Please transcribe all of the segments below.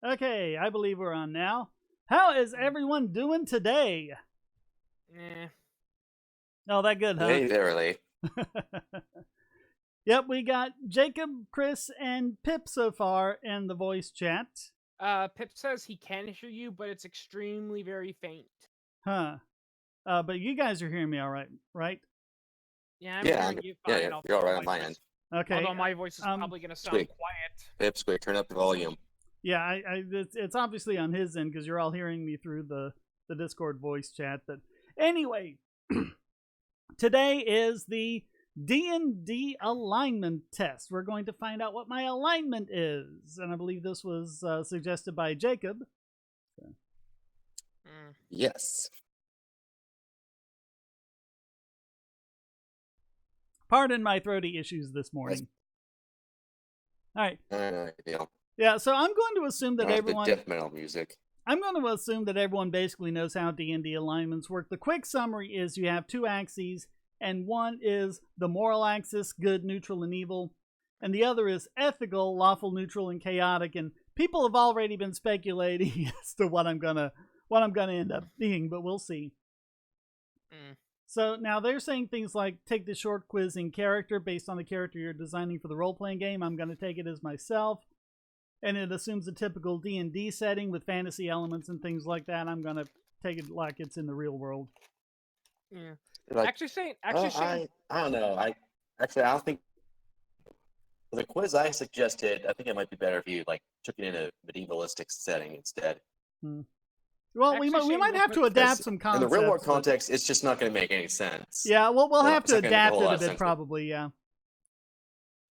Okay, I believe we're on now. How is everyone doing today? Eh. Oh, that good, huh? Hey there, really. Yep, we got Jacob, Chris, and Pip so far in the voice chat. Pip says he can hear you, but it's extremely very faint. Huh. But you guys are hearing me all right, right? Yeah, I'm Yeah, hearing you fine. yeah, Although you're all right on my my voice- end. Okay. Although my voice is probably going to sound Sweet. quiet. Pipsqueak, turn up the volume. Yeah, it's obviously on his end because you're all hearing me through the Discord voice chat. But anyway, today is the D&D alignment test. We're going to find out what my alignment is, and I believe this was suggested by Jacob. Yes. Pardon my throaty issues this morning. All right. Deal. Yeah, so I'm going to assume that everyone death metal music. I'm going to assume that everyone basically knows how D&D alignments work. The quick summary is you have two axes, and one is the moral axis, good, neutral, and evil, and the other is ethical, lawful, neutral, and chaotic. And people have already been speculating as to what I'm gonna end up being, but we'll see. So now they're saying things like take the short quiz in character based on the character you're designing for the role-playing game. I'm going to take it as myself. And it assumes a typical D&D setting with fantasy elements and things like that. I'm going to take it like it's in the real world. Yeah. Like, actually saying, I don't know. I don't think the quiz I suggested. I think it might be better if you took it in a medievalistic setting instead. Well, we might have to adapt some concepts. In the real world context, it's just not going to make any sense. Yeah, well, we'll have to adapt it a bit, probably. Yeah.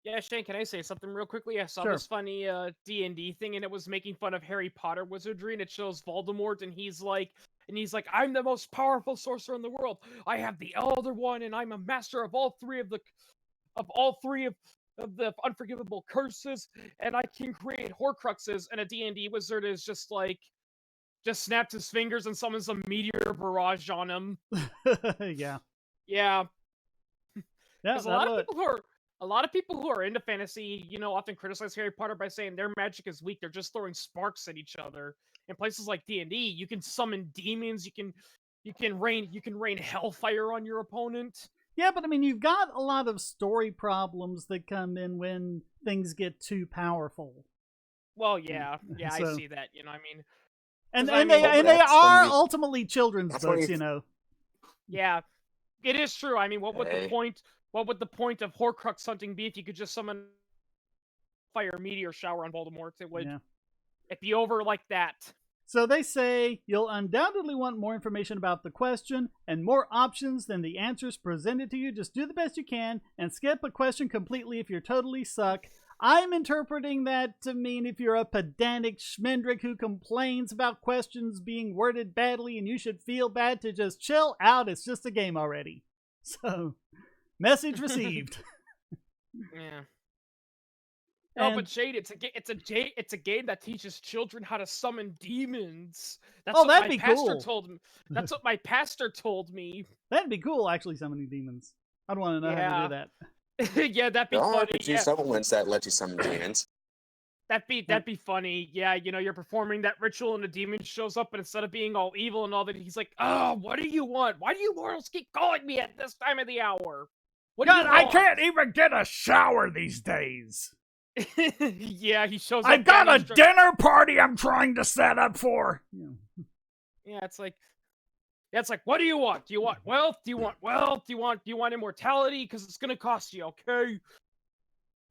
Yeah, Shane, can I say something real quickly? I saw Sure. this funny D&D thing, and it was making fun of Harry Potter wizardry, and it shows Voldemort, and he's like, I'm the most powerful sorcerer in the world. I have the Elder One, and I'm a master of all three of the unforgivable curses, and I can create Horcruxes. And a D&D wizard is just snaps his fingers and summons a meteor barrage on him. Yeah. Yeah. Yeah. A lot of people who are into fantasy, often criticize Harry Potter by saying their magic is weak. They're just throwing sparks at each other. In places like D&D, you can summon demons. You can rain hellfire on your opponent. Yeah, but I mean, you've got a lot of story problems that come in when things get too powerful. Well, yeah, So, I see that. I mean, and they are ultimately children's books, Yeah, it is true. I mean, what would the point? What would the point of Horcrux hunting be if you could just summon fire meteor shower on Voldemort? It'd be over like that. So they say you'll undoubtedly want more information about the question and more options than the answers presented to you. Just do the best you can and skip a question completely if you're totally suck. I'm interpreting that to mean if you're a pedantic schmendrick who complains about questions being worded badly and you should feel bad to just chill out. It's just a game already. So, message received. Yeah. No, but Jade, it's a game that teaches children how to summon demons. That's what that'd my be pastor cool. told me. That's what my pastor told me. That'd be cool, actually, summoning demons. I'd want to know how to do that. Yeah, that'd be funny. There are supplements that let you summon demons. That'd be funny. Yeah, you're performing that ritual and a demon shows up, and instead of being all evil and all that, he's like, "Oh, what do you want? Why do you mortals keep calling me at this time of the hour? What God, I can't even get a shower these days." Yeah, he shows up. I've got a dinner party I'm trying to set up for. Yeah, it's like, what do you want? Do you want wealth? Do you want wealth? Do you want immortality? Because it's gonna cost you, okay?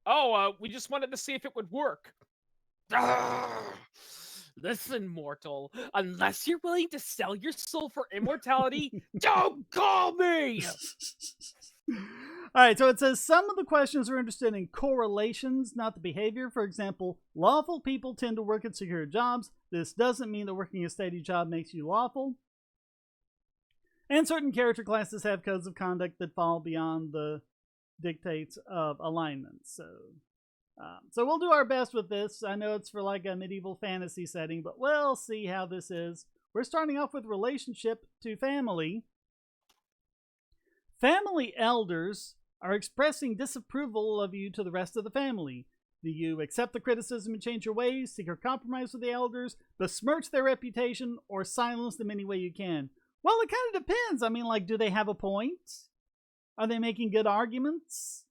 Oh, we just wanted to see if it would work. Listen, mortal, unless you're willing to sell your soul for immortality, don't call me! All right, so it says some of the questions are interested in correlations, not the behavior. For example, lawful people tend to work at secure jobs. This doesn't mean that working a steady job makes you lawful. And certain character classes have codes of conduct that fall beyond the dictates of alignment. So we'll do our best with this. I know it's for like a medieval fantasy setting, but we'll see how this is. We're starting off with relationship to family. Family elders are expressing disapproval of you to the rest of the family. Do you accept the criticism and change your ways, seek a compromise with the elders, besmirch their reputation, or silence them any way you can? Well, it kind of depends. I mean, like, do they have a point? Are they making good arguments?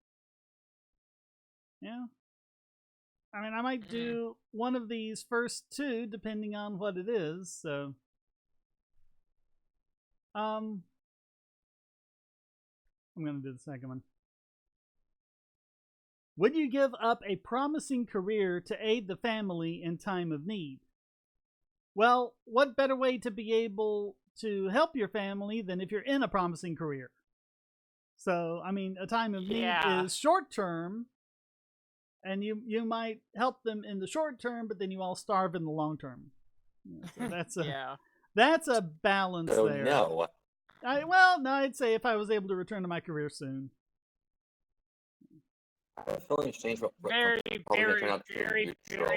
Yeah. I mean, I might do one of these first two, depending on what it is. So, I'm going to do the second one. Would you give up a promising career to aid the family in time of need? Well, what better way to be able to help your family than if you're in a promising career? So, I mean, a time of need is short term, and you might help them in the short term, but then you all starve in the long term. So that's a that's a balance there. No. Well, no, I'd say if I was able to return to my career soon. Very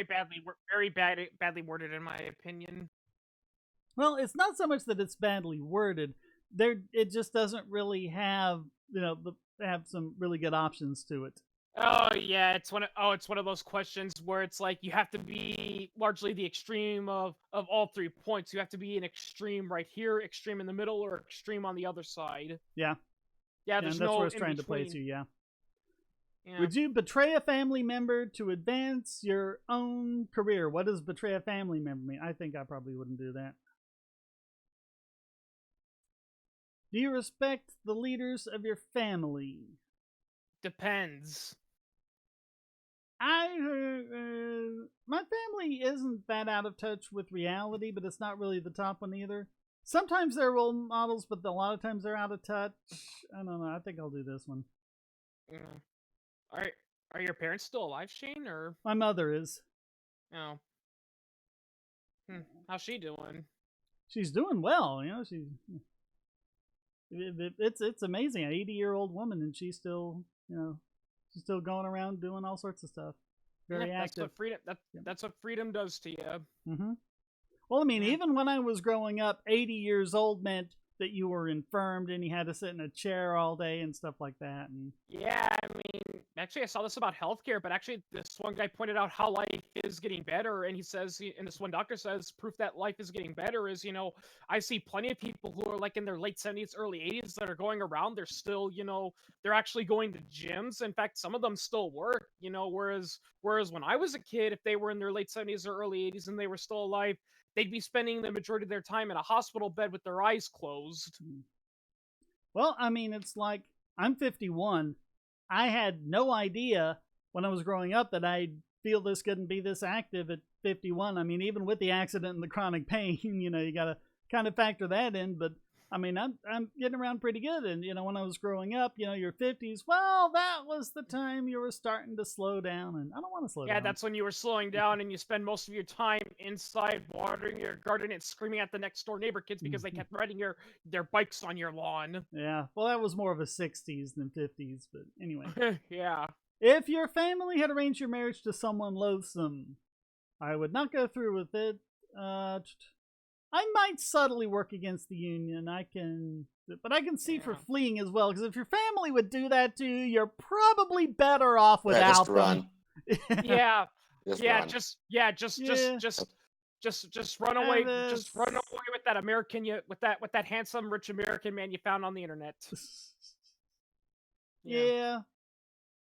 badly worded, in my opinion. Well, it's not so much that it's badly worded. It just doesn't really have, have some really good options to it. Oh yeah, it's one of those questions where it's like you have to be largely the extreme of all 3 points. You have to be an extreme right here, extreme in the middle, or extreme on the other side. Yeah. Yeah, there's that's no where it's in trying between. to place you. Yeah. Yeah. Would you betray a family member to advance your own career? What does betray a family member mean? I think I probably wouldn't do that. Do you respect the leaders of your family? Depends. My family isn't that out of touch with reality, but it's not really the top one either. Sometimes they're role models, but a lot of times they're out of touch. I don't know. I think I'll do this one. Yeah. Are your parents still alive, Shane? Or my mother is. Oh. How's she doing? She's doing well. It's amazing. An 80-year-old woman, and she's still, she's still going around doing all sorts of stuff. Very active. That's what freedom does to you. Mm-hmm. Well, I mean, even when I was growing up, 80 years old meant that you were infirmed and you had to sit in a chair all day and stuff like that. And yeah, I mean, actually, I saw this about healthcare, but actually, this one guy pointed out how life is getting better, and he says, and this one doctor says, proof that life is getting better is, I see plenty of people who are like in their late 70s, early 80s that are going around. They're still, they're actually going to gyms. In fact, some of them still work, whereas when I was a kid, if they were in their late 70s or early 80s and they were still alive, they'd be spending the majority of their time in a hospital bed with their eyes closed. Well, I mean, it's like, I'm 51. I had no idea when I was growing up that I'd feel this good and be this active at 51. I mean, even with the accident and the chronic pain, you got to kind of factor that in. But I mean, I'm getting around pretty good. And, when I was growing up, your 50s, well, that was the time you were starting to slow down. And I don't want to slow down. Yeah, that's when you were slowing down, and you spend most of your time inside watering your garden and screaming at the next door neighbor kids because they kept riding their bikes on your lawn. Yeah, well, that was more of a 60s than 50s. But anyway. Yeah. If your family had arranged your marriage to someone loathsome, I would not go through with it. I might subtly work against the union. But I can see for fleeing as well. Because if your family would do that to you, you're probably better off without them. Run. Yeah. Just run away. Just run away with that American, with that handsome rich American man you found on the internet. Yeah.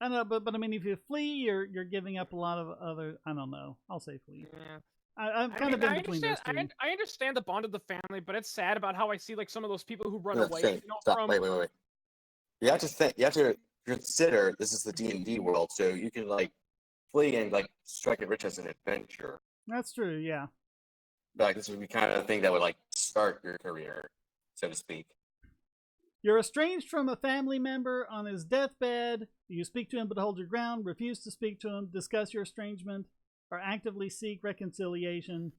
I know, but I mean, if you flee, you're giving up a lot of other. I don't know. I'll say flee. Yeah. I'm kind of in between those two. I understand the bond of the family, but it's sad about how I see like some of those people who run away. Stop. Wait. You have to consider this is the D&D world, so you can like flee and like strike it rich as an adventure. That's true. Yeah. Like this would be kind of the thing that would like start your career, so to speak. You're estranged from a family member on his deathbed. You speak to him but hold your ground, refuse to speak to him, discuss your estrangement, or actively seek reconciliation.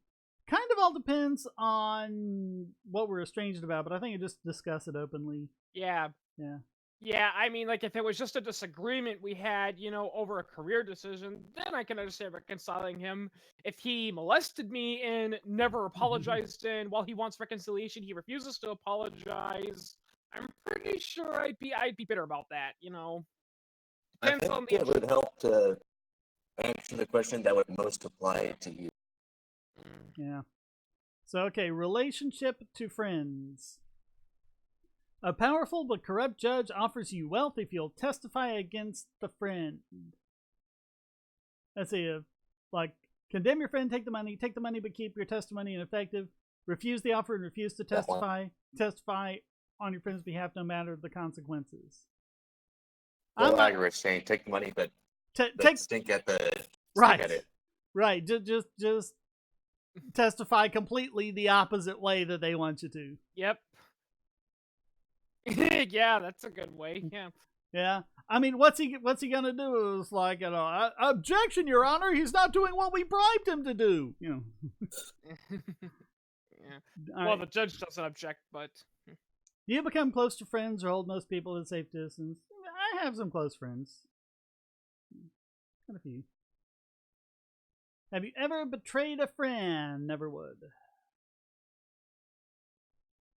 Kind of all depends on what we're estranged about, but I think you just discuss it openly. Yeah. Yeah. Yeah, I mean, like, if it was just a disagreement we had, over a career decision, then I can understand reconciling him. If he molested me and never apologized, and while he wants reconciliation, he refuses to apologize, I'm pretty sure I'd be bitter about that, Depends I think on it would help to Answer the question that would most apply to you. Yeah. So, okay, relationship to friends. A powerful but corrupt judge offers you wealth if you'll testify against the friend. Let's see, like, condemn your friend, take the money but keep your testimony ineffective. Refuse the offer and refuse to testify. Testify on your friend's behalf no matter the consequences. Well, Irish saying take the money, but stink at it. Right. Just testify completely the opposite way that they want you to. Yep. Yeah, that's a good way. Yeah. Yeah. I mean, what's he gonna do? Is like, objection, Your Honor. He's not doing what we bribed him to do. Yeah. Well, the judge doesn't object, but. Do you become close to friends or hold most people at a safe distance? I have some close friends. Quite a few. Have you ever betrayed a friend? Never would.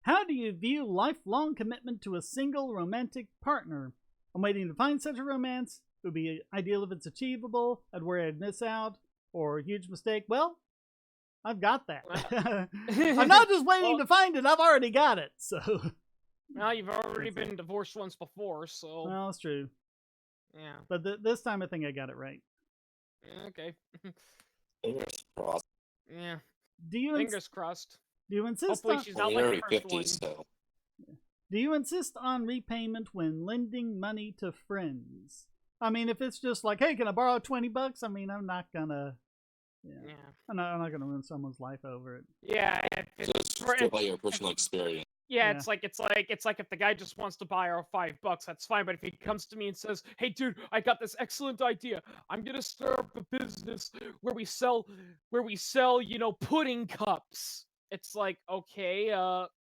How do you view lifelong commitment to a single romantic partner? I'm waiting to find such a romance. It would be ideal if it's achievable. I'd worry I'd miss out. Or a huge mistake. Well, I've got that. I'm not just waiting to find it. I've already got it. So. Well, you've already been divorced once before, so. Well, that's true. Yeah. But this time I think I got it right. Okay. Fingers crossed. Yeah. Fingers crossed. Do you insist Hopefully on... she's not like the first 50, one. so. Do you insist on repayment when lending money to friends? I mean, if it's just like, hey, can I borrow $20? I mean, I'm not gonna... Yeah. I'm not gonna ruin someone's life over it. Yeah. Just by your personal experience. Yeah, it's like if the guy just wants to buy our $5, that's fine. But if he comes to me and says, "Hey, dude, I got this excellent idea. I'm gonna start up a business where we sell, pudding cups." It's like, okay,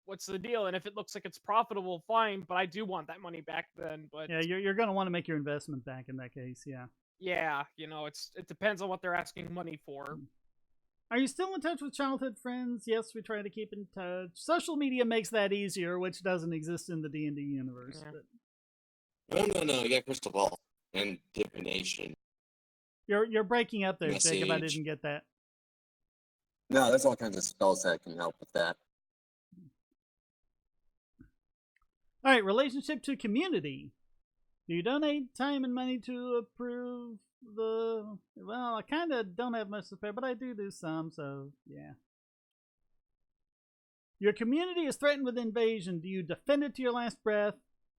what's the deal? And if it looks like it's profitable, fine. But I do want that money back then. But yeah, you're gonna want to make your investment back in that case. Yeah. Yeah, it depends on what they're asking money for. Are you still in touch with childhood friends? Yes, we try to keep in touch. Social media makes that easier, which doesn't exist in the D&D universe. Yeah. But... No, you got crystal ball and divination. You're breaking up there, Message. Jacob. I didn't get that. No, there's all kinds of spells that can help with that. All right, relationship to community. Do you donate time and money to approve the... Well, I kind of don't have much to spare, but I do some, so yeah. Your community is threatened with invasion. Do you defend it to your last breath,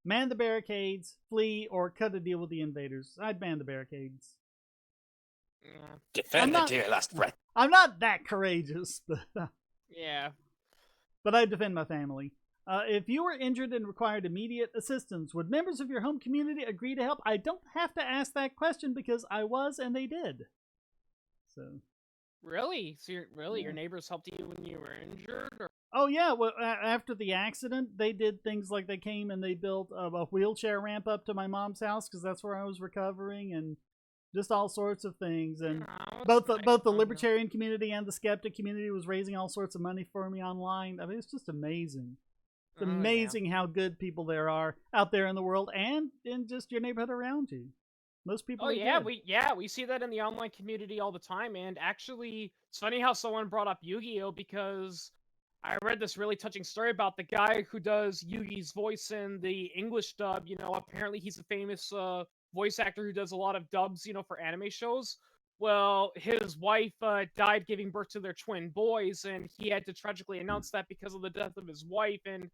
man the barricades, flee, or cut a deal with the invaders? I'd man the barricades. Yeah. Defend it to your last breath. I'm not that courageous, but... Yeah. But I defend my family. If you were injured and required immediate assistance, would members of your home community agree to help? I don't have to ask that question because I was and they did. So. Really? So your neighbors helped you when you were injured? Or? Oh yeah. Well, after the accident, they did things like they came and they built a wheelchair ramp up to my mom's house because that's where I was recovering, and just all sorts of things. And both the libertarian community and the skeptic community was raising all sorts of money for me online. I mean, it's just amazing. It's amazing how good people there are out there in the world and in just your neighborhood around you. Most people. Oh yeah, we see that in the online community all the time. And actually, it's funny how someone brought up Yu-Gi-Oh because I read this really touching story about the guy who does Yugi's voice in the English dub. Apparently he's a famous voice actor who does a lot of dubs, for anime shows. Well, his wife died giving birth to their twin boys, and he had to tragically announce that because of the death of his wife, and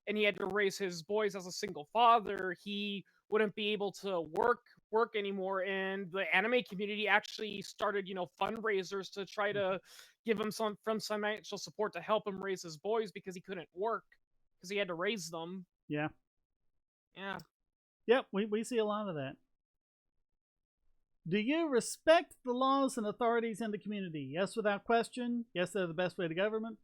he had to raise his boys as a single father. He wouldn't be able to work anymore, and the anime community actually started, fundraisers to try to give him some financial support to help him raise his boys because he couldn't work because he had to raise them. Yeah. Yeah. Yep, we see a lot of that. Do you respect the laws and authorities in the community? Yes, without question. Yes, they're the best way to government.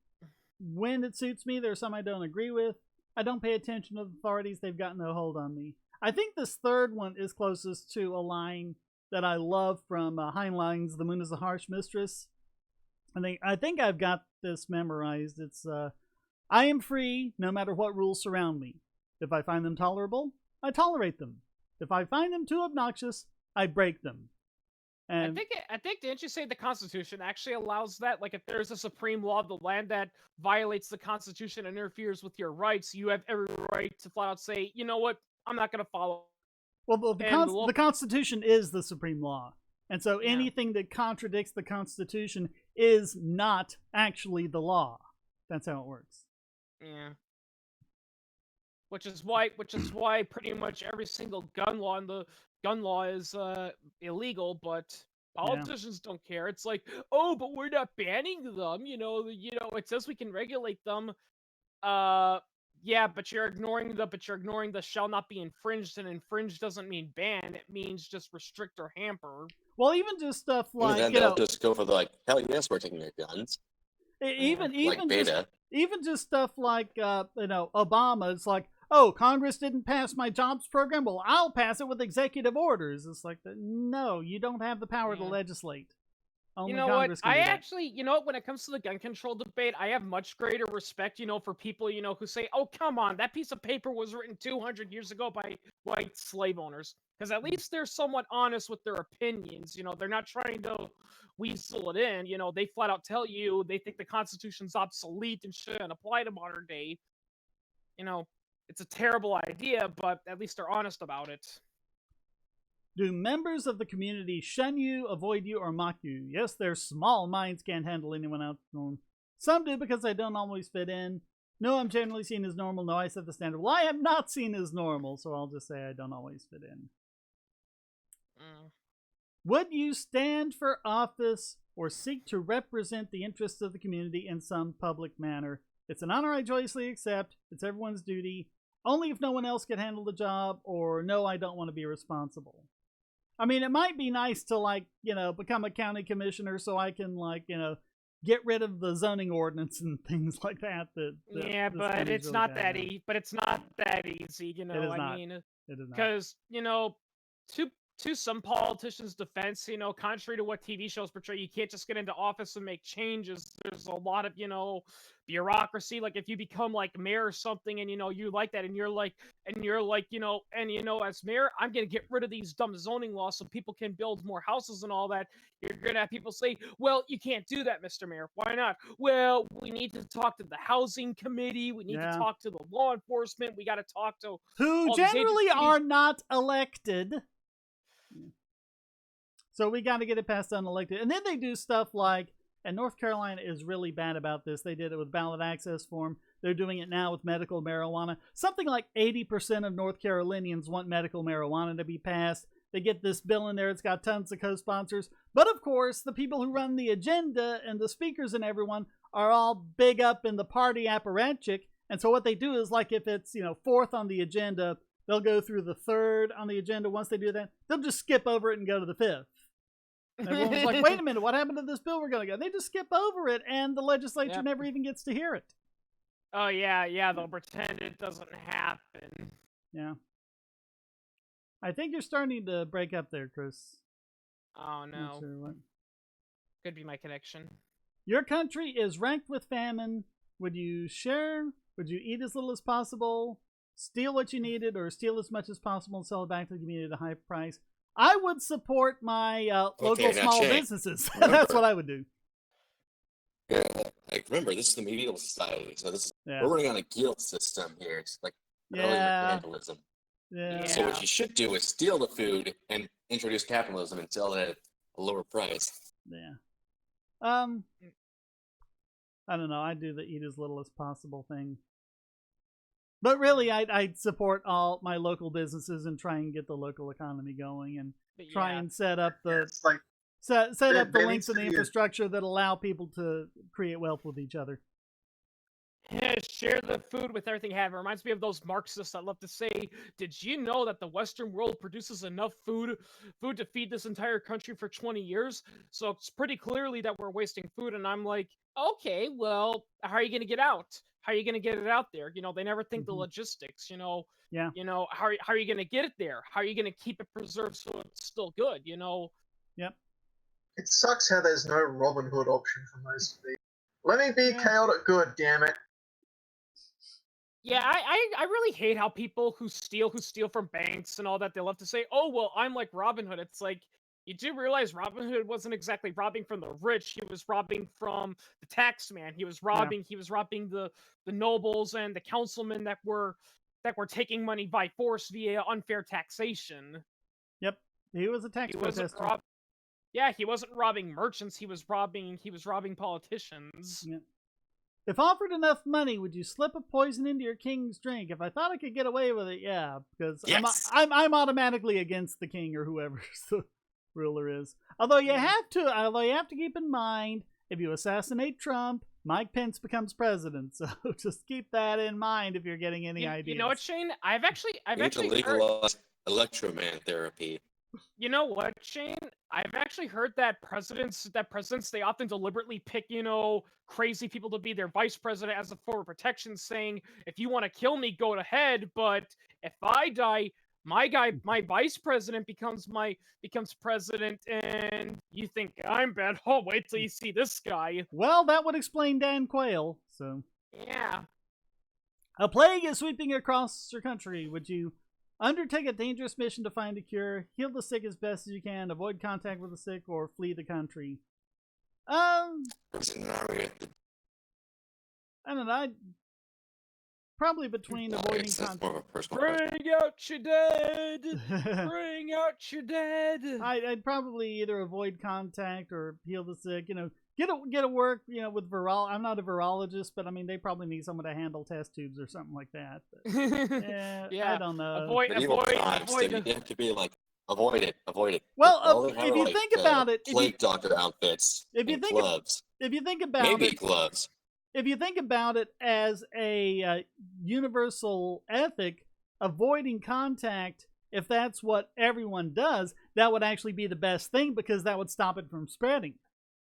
When it suits me, there are some I don't agree with. I don't pay attention to the authorities. They've got no hold on me. I think this third one is closest to a line that I love from Heinlein's The Moon is a Harsh Mistress. I think I've got this memorized. It's, I am free no matter what rules surround me. If I find them tolerable, I tolerate them. If I find them too obnoxious, I break them. And I think didn't you say the Constitution actually allows that? Like, if there's a supreme law of the land that violates the Constitution and interferes with your rights, you have every right to flat out say, you know what, I'm not going to follow. well, And the Constitution is the supreme law, and so Yeah. anything that contradicts the Constitution is not actually the law. That's how it works. Yeah. Which is why pretty much every single gun law in the gun law is illegal, but politicians don't care. It's like, oh, but we're not banning them. It says we can regulate them. Yeah, but you're ignoring the shall not be infringed, and infringed doesn't mean ban. It means just restrict or hamper. Well, even just stuff And like then they'll just go for the hell yes, we're taking their guns. even Like beta. even just stuff like Obama. It's like, oh, Congress didn't pass my jobs program. Well, I'll pass it with executive orders. It's like, no, you don't have the power to Yeah. legislate. Only You know Congress what? can do that. Actually, when it comes to the gun control debate, I have much greater respect, for people, who say, "Oh, come on, that piece of paper was written 200 years ago by white slave owners." Because at least they're somewhat honest with their opinions. They're not trying to weasel it in. They flat out tell you they think the Constitution's obsolete and shouldn't apply to modern day. It's a terrible idea, but at least they're honest about it. Do members of the community shun you, avoid you, or mock you? Yes, their small minds can't handle anyone else. Some do because I don't always fit in. No, I'm generally seen as normal. No, I set the standard. Well, I am not seen as normal, so I'll just say I don't always fit in. Would you stand for office or seek to represent the interests of the community in some public manner? It's an honor I joyously accept. It's everyone's duty. Only if no one else can handle the job, or no, I don't want to be responsible. I mean, it might be nice to, become a county commissioner so I can, get rid of the zoning ordinance and things like that. Yeah, but it's really not bad that at. easy. But it's not that easy, It is I not. mean, It is not. because to some politicians' defense, contrary to what TV shows portray, you can't just get into office and make changes. There's a lot of bureaucracy. Like, if you become like mayor or something, and you like that, and you're like, as mayor, I'm gonna get rid of these dumb zoning laws so people can build more houses and all that. You're gonna have people say, well, you can't do that, Mr. Mayor. Why not? Well, we need to talk to the housing committee. We need to talk to the law enforcement. We got to talk to who all these generally agencies. are not elected. So we got to get it past unelected. And then they do stuff like, and North Carolina is really bad about this. They did it with ballot access form. They're doing it now with medical marijuana. Something like 80% of North Carolinians want medical marijuana to be passed. They get this bill in there. It's got tons of co-sponsors. But of course, the people who run the agenda and the speakers and everyone are all big up in the party apparatchik. And so what they do is, like, if it's, fourth on the agenda, they'll go through the third on the agenda. Once they do that, they'll just skip over it and go to the fifth. Everyone's like, wait a minute, what happened to this bill we're going to go? They just skip over it, and the legislature never even gets to hear it. Oh, yeah, they'll pretend it doesn't happen. Yeah. I think you're starting to break up there, Chris. Oh, no. Not sure what. Could be my connection. Your country is ranked with famine. Would you share? Would you eat as little as possible? Steal what you needed, or steal as much as possible and sell it back to the community at a high price? I would support my local small businesses. That's what I would do. Yeah, remember, this is the medieval society, so we're running on a guild system here. It's like early capitalism. Yeah. So what you should do is steal the food and introduce capitalism and sell it at a lower price. Yeah. I don't know. I'd do the eat as little as possible thing. But really, I'd support all my local businesses and try and get the local economy going, and try and set up the set up the links in the infrastructure that allow people to create wealth with each other. Yeah, share the food with everything you have. It reminds me of those Marxists that love to say, did you know that the Western world produces enough food to feed this entire country for 20 years? So it's pretty clearly that we're wasting food. And I'm like, okay, well, how are you going to get out? How are you going to get it out there? They never think the logistics, Yeah. How are you going to get it there? How are you going to keep it preserved so it's still good, Yep. It sucks how there's no Robin Hood option for most of these. Let me be chaotic good, damn it. Yeah, I really hate how people who steal from banks and all that, they love to say, oh, well, I'm like Robin Hood. It's like, you do realize Robin Hood wasn't exactly robbing from the rich. He was robbing from the tax man. He was robbing the nobles and the councilmen that were taking money by force via unfair taxation. Yep, he was a tax protester. Yeah, he wasn't robbing merchants. He was robbing politicians. Yeah. If offered enough money, would you slip a poison into your king's drink? If I thought I could get away with it, yeah, because Yes. I'm automatically against the king or whoever the ruler is. Although you have to keep in mind, if you assassinate Trump, Mike Pence becomes president. So just keep that in mind if you're getting any ideas. You know what, Shane? I've actually legalize electroman therapy. You know what, Shane? I've actually heard that presidents they often deliberately pick, crazy people to be their vice president as a form of protection, saying, if you want to kill me, go ahead, but if I die, my vice president becomes president, and you think I'm bad. Oh, wait till you see this guy. Well, that would explain Dan Quayle, so. Yeah. A plague is sweeping across your country. Would you undertake a dangerous mission to find a cure, heal the sick as best as you can, avoid contact with the sick, or flee the country? I don't know. Probably between avoiding contact. Bring out your dead! Bring out your dead! I'd probably either avoid contact or heal the sick. Get a work. With I'm not a virologist, but I mean they probably need someone to handle test tubes or something like that. But, yeah, I don't know. Avoid. You have to be like avoid it. Well, if you think about it, plague doctor outfits. If you think gloves. If you think about maybe it, gloves. If you think about it as a universal ethic, avoiding contact, if that's what everyone does, that would actually be the best thing because that would stop it from spreading.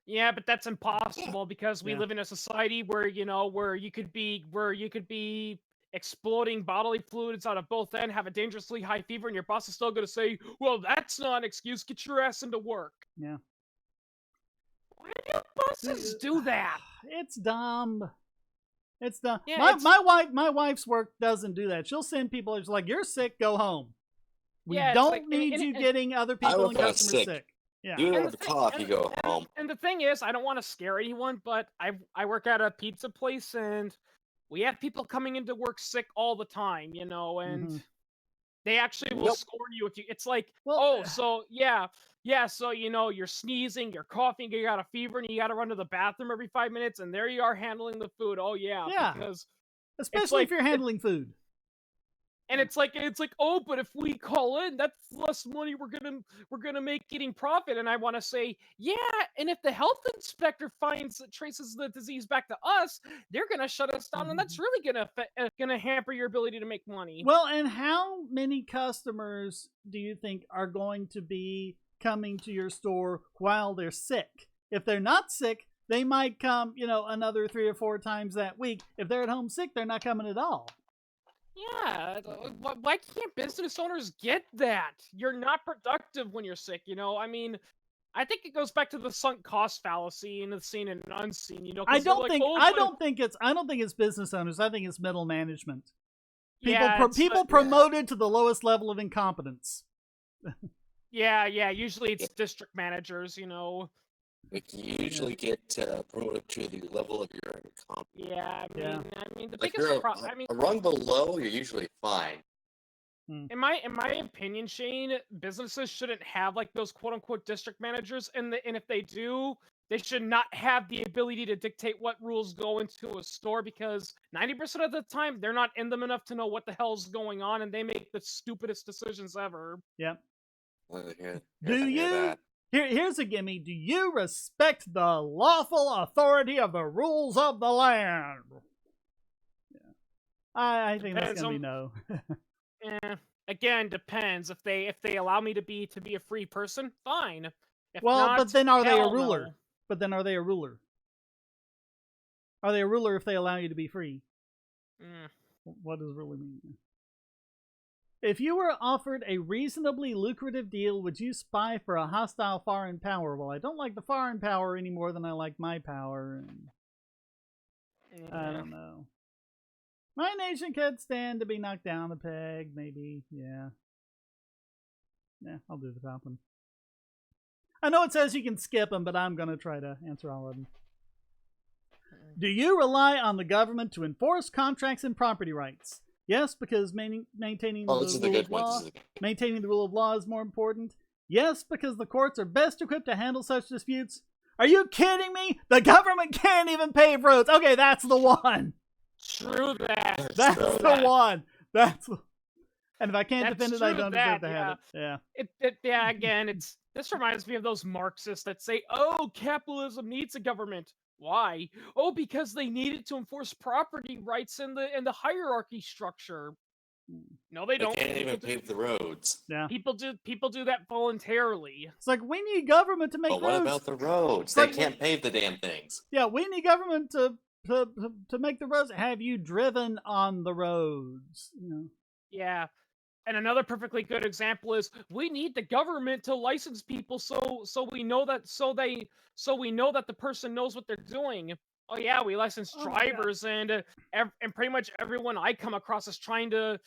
Yeah, but that's impossible because we live in a society where you could be exploding bodily fluids out of both ends, have a dangerously high fever, and your boss is still going to say, "Well, that's not an excuse. Get your ass into work." Yeah. Why do bosses do that? It's dumb. It's dumb. Yeah, my wife's work doesn't do that. She'll send people. It's like, you're sick, go home. We don't need you getting other people and customers sick. Yeah. You have a cough, you go home. And the thing is, I don't want to scare anyone, but I work at a pizza place, and we have people coming into work sick all the time, and they actually will scorn you if you. It's like, so you're sneezing, you're coughing, you got a fever, and you got to run to the bathroom every 5 minutes, and there you are handling the food. Oh yeah, because especially if you're handling food. And it's like, oh, but if we call in, that's less money we're gonna make getting profit. And I want to say, yeah, and if the health inspector traces the disease back to us, they're gonna shut us down, and that's really gonna hamper your ability to make money. Well, and how many customers do you think are going to be coming to your store while they're sick? If they're not sick, they might come, another 3 or 4 times that week. If they're at home sick, they're not coming at all. Yeah, why can't business owners get that? You're not productive when you're sick, I mean, I think it goes back to the sunk cost fallacy in the seen and unseen, I don't think it's business owners. I think it's middle management. People promoted to the lowest level of incompetence. Yeah, usually it's district managers, You usually get promoted to the level of your income. Yeah, I mean the like biggest a rung below, you're usually fine. In my opinion, Shane, businesses shouldn't have like those quote unquote district managers, and if they do, they should not have the ability to dictate what rules go into a store because 90% of the time they're not in them enough to know what the hell's going on, and they make the stupidest decisions ever. Yep. Do Here's a gimme. Do you respect the lawful authority of the rules of the land? Yeah. I think that's gonna be no. Again, depends. If they allow me to be a free person, fine. If well, not, but then are they a ruler? No. But then are they a ruler? Are they a ruler if they allow you to be free? What does really mean? If you were offered a reasonably lucrative deal, would you spy for a hostile foreign power? Well, I don't like the foreign power any more than I like my power. And I don't know. My nation could stand to be knocked down a peg, maybe. Yeah. Yeah, I'll do the top one. I know it says you can skip them, but I'm going to try to answer all of them. Do you rely on the government to enforce contracts and property rights? Yes, because maintaining the rule of law. Maintaining the rule of law is more important. Yes, because the courts are best equipped to handle such disputes. Are you kidding me? The government can't even pave roads. Okay, that's the one. True that. That's True the that. one. And if I can't defend it, I don't deserve to have it. Yeah. Again, this reminds me of those Marxists that say, "Oh, capitalism needs a government." Why? Oh, because they need it to enforce property rights in the hierarchy structure. No, they don't. Can't even pave the roads. Yeah. People do that voluntarily. It's like we need government to make But roads. what about the roads? Like, They can't pave the damn things. Yeah, we need government to make the roads. Have you driven on the roads? You know. Yeah. And another perfectly good example is we need the government to license people so we know that the person knows what they're doing. Oh yeah, we license drivers, and pretty much everyone I come across is trying to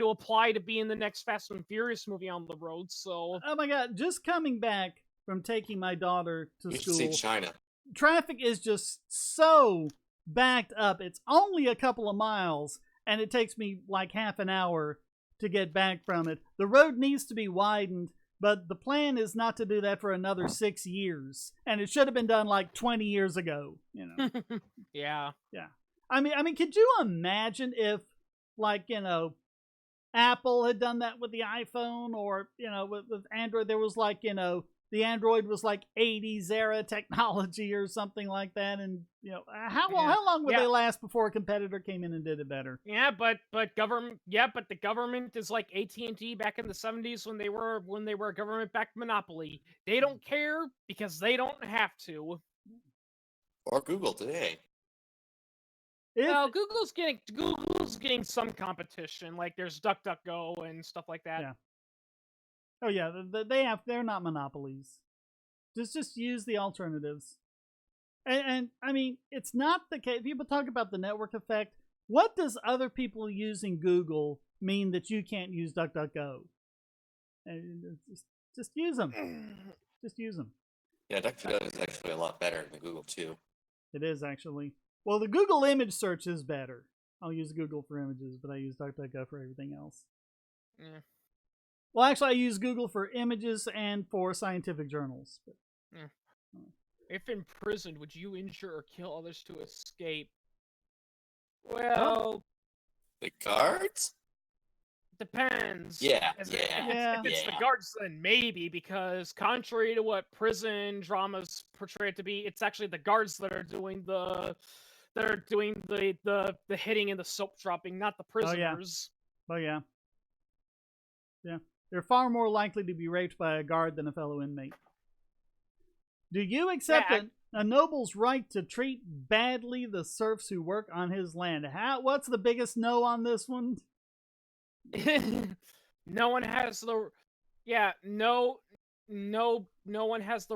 apply to be in the next Fast and Furious movie on the road. So Oh my God! Just coming back from taking my daughter to You should school, see China. traffic is just so backed up. It's only a couple of miles, and it takes me like half an hour to get back from it. The road needs to be widened, but the plan is not to do that for another 6 years, and it should have been done like 20 years ago. You know. yeah. I mean, could you imagine if, like, Apple had done that with the iPhone, or with Android? There was like, the Android was like 80s era technology or something like that, and how long would they last before a competitor came in and did it better? Yeah, but the government is like AT&T back in the 70s when they were a government-backed monopoly. They don't care because they don't have to. Or Google today. Well, Google's getting some competition. Like there's DuckDuckGo and stuff like that. Yeah. Oh yeah, they're not monopolies. Just use the alternatives. And I mean, it's not the case. People talk about the network effect. What does other people using Google mean that you can't use DuckDuckGo? And just use them. Just use them. Yeah, DuckDuckGo is actually a lot better than Google too. It is actually. Well, the Google image search is better. I'll use Google for images, but I use DuckDuckGo for everything else. Yeah. Well, actually, I use Google for images and for scientific journals. But, If imprisoned, would you injure or kill others to escape? Well, The guards? depends. Yeah, If yeah. it's the guards, then maybe, because contrary to what prison dramas portray it to be, it's actually the guards that are doing the hitting and the soap dropping, not the prisoners. Oh yeah. Yeah. They're far more likely to be raped by a guard than a fellow inmate. Do you accept a noble's right to treat badly the serfs who work on his land? What's the biggest no on this one? No one has the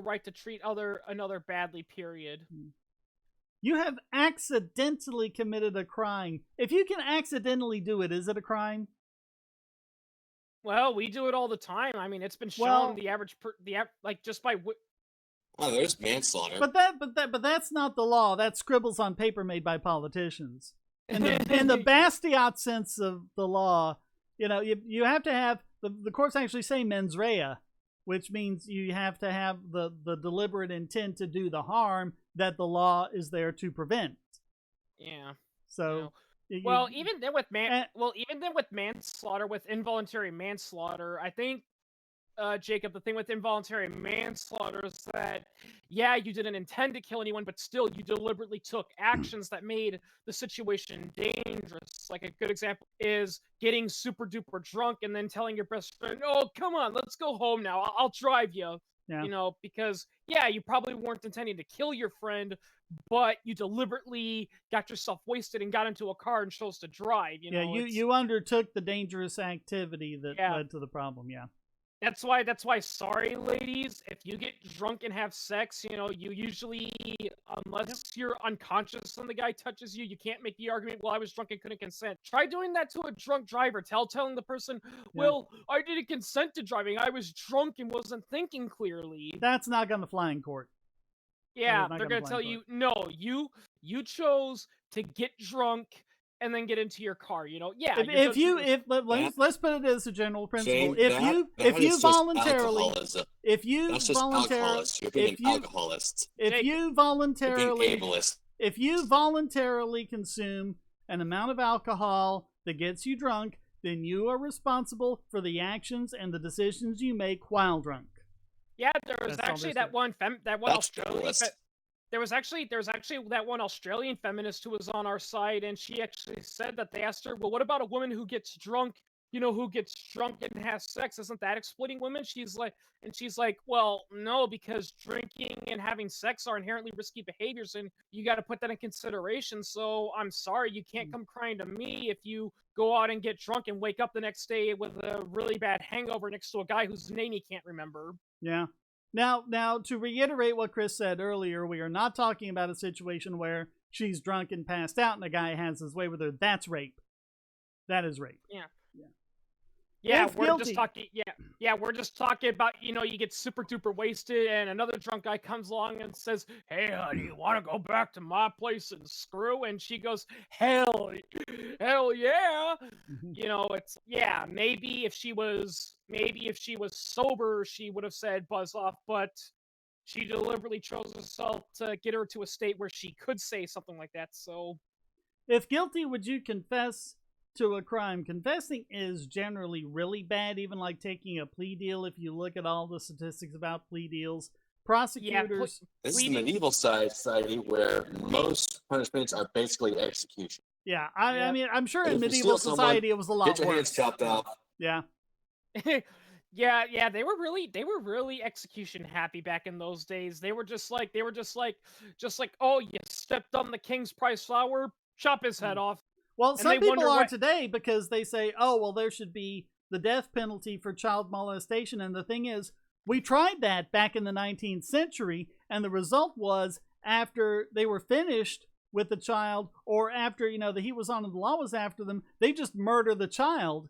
right to treat another badly, period. You have accidentally committed a crime. If you can accidentally do it, is it a crime? Well, we do it all the time. I mean, it's been shown just by Oh, there's manslaughter. But that's not the law. That's scribbles on paper made by politicians. In the Bastiat sense of the law, you have to have the courts actually say mens rea, which means you have to have the deliberate intent to do the harm that the law is there to prevent. Yeah. So. Even then with manslaughter, with involuntary manslaughter, I think, Jacob, the thing with involuntary manslaughter is that, yeah, you didn't intend to kill anyone, but still you deliberately took actions that made the situation dangerous. Like a good example is getting super duper drunk and then telling your best friend, "Oh, come on, let's go home now. I'll drive you." Yeah. Because you probably weren't intending to kill your friend, but you deliberately got yourself wasted and got into a car and chose to drive. You undertook the dangerous activity that led to the problem. Yeah. That's why, sorry, ladies, if you get drunk and have sex, you know, you usually, unless you're unconscious and the guy touches you, you can't make the argument, well, I was drunk and couldn't consent. Try doing that to a drunk driver. Telling the person, well, I didn't consent to driving. I was drunk and wasn't thinking clearly. That's not going to fly in court. Yeah, they're going to tell you, no, you chose to get drunk and then get into your car, you know? Yeah. Let's put it as a general principle. Shane, If you voluntarily consume an amount of alcohol that gets you drunk, then you are responsible for the actions and the decisions you make while drunk. Yeah, there was actually that one Australian. There was actually that one Australian feminist who was on our site, and she actually said that they asked her, well, what about a woman who gets drunk? You know, who gets drunk and has sex? Isn't that exploiting women? She's like, well, no, because drinking and having sex are inherently risky behaviors, and you got to put that in consideration. So I'm sorry, you can't come crying to me if you go out and get drunk and wake up the next day with a really bad hangover next to a guy whose name he can't remember. Yeah. Now, to reiterate what Chris said earlier, we are not talking about a situation where she's drunk and passed out and a guy has his way with her. That's rape. That is rape. Yeah. Yeah, we're just talking about, you know, you get super duper wasted and another drunk guy comes along and says, hey, honey, you want to go back to my place and screw? And she goes, hell yeah. You know, maybe if she was sober, she would have said buzz off, but she deliberately chose herself to get her to a state where she could say something like that. So, if guilty, would you confess to a crime? Confessing is generally really bad, even like taking a plea deal. If you look at all the statistics about plea deals, prosecutors... This is the medieval society where most punishments are basically execution. Yeah, I mean, I'm sure in medieval society it was a lot worse. Get your hands chopped off. Yeah. Yeah, they were really execution happy back in those days. They were just like, oh, you stepped on the king's prize flower, chop his head off. Well, some people are today because they say, oh, well, there should be the death penalty for child molestation. And the thing is, we tried that back in the 19th century, and the result was after they were finished with the child, or after, you know, the heat was on and the law was after them, they just murder the child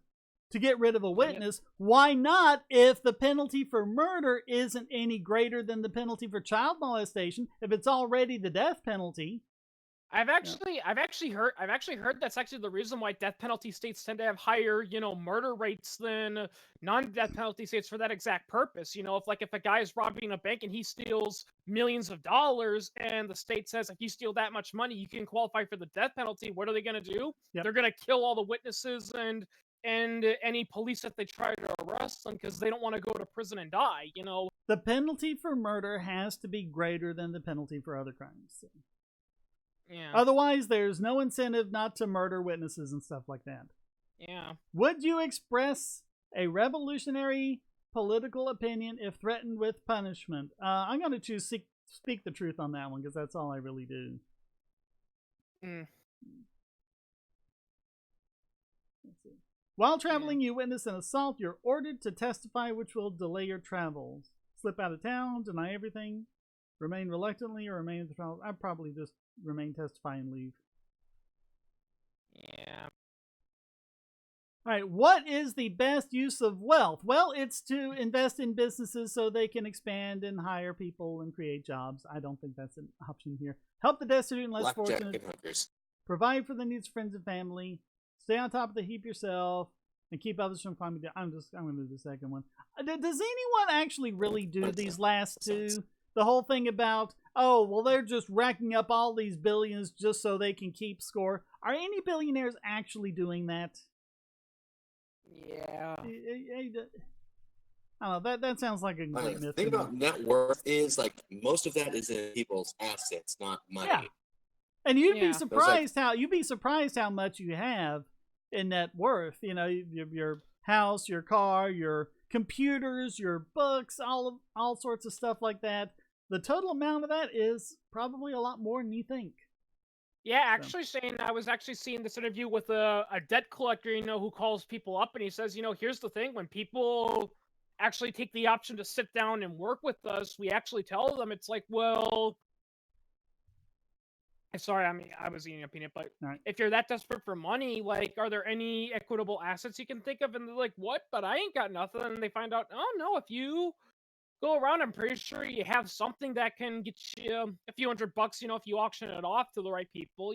to get rid of a witness. Why not, if the penalty for murder isn't any greater than the penalty for child molestation, if it's already the death penalty? I've actually heard that's actually the reason why death penalty states tend to have higher, you know, murder rates than non-death penalty states for that exact purpose. You know, if a guy is robbing a bank and he steals millions of dollars, and the state says if you steal that much money, you can qualify for the death penalty, what are they going to do? Yep. They're going to kill all the witnesses and any police that they try to arrest them because they don't want to go to prison and die. You know, the penalty for murder has to be greater than the penalty for other crimes. So. Yeah. Otherwise, there's no incentive not to murder witnesses and stuff like that. Yeah. Would you express a revolutionary political opinion if threatened with punishment? I'm going to choose speak the truth on that one because that's all I really do. Mm. Let's see. While traveling, you witness an assault. You're ordered to testify, which will delay your travels. Slip out of town, deny everything, remain reluctantly, or remain at the trial. I'd probably just remain, testify, and leave. Yeah. All right, what is the best use of wealth? Well, it's to invest in businesses so they can expand and hire people and create jobs. I don't think that's an option here. Help the destitute and less fortunate. Provide for the needs of friends and family. Stay on top of the heap yourself. And keep others from climbing down. I'm going to do the second one. Does anyone actually really do these last two? The whole thing about, oh, well, they're just racking up all these billions just so they can keep score. Are any billionaires actually doing that? Yeah. I don't know. That sounds like a great myth. The thing about net worth is, like, most of that is in people's assets, not money. Yeah. And you'd be surprised how much you have in net worth. You know, your house, your car, your computers, your books, all sorts of stuff like that. The total amount of that is probably a lot more than you think. Yeah, actually, Shane, I was actually seeing this interview with a debt collector, you know, who calls people up and he says, you know, here's the thing, when people actually take the option to sit down and work with us, we actually tell them, it's like, well, sorry, I was eating a peanut, but Right. if you're that desperate for money, like, are there any equitable assets you can think of? And they're like, what? But I ain't got nothing. And they find out, oh no, if you go around, I'm pretty sure you have something that can get you a few $100, if you auction it off to the right people.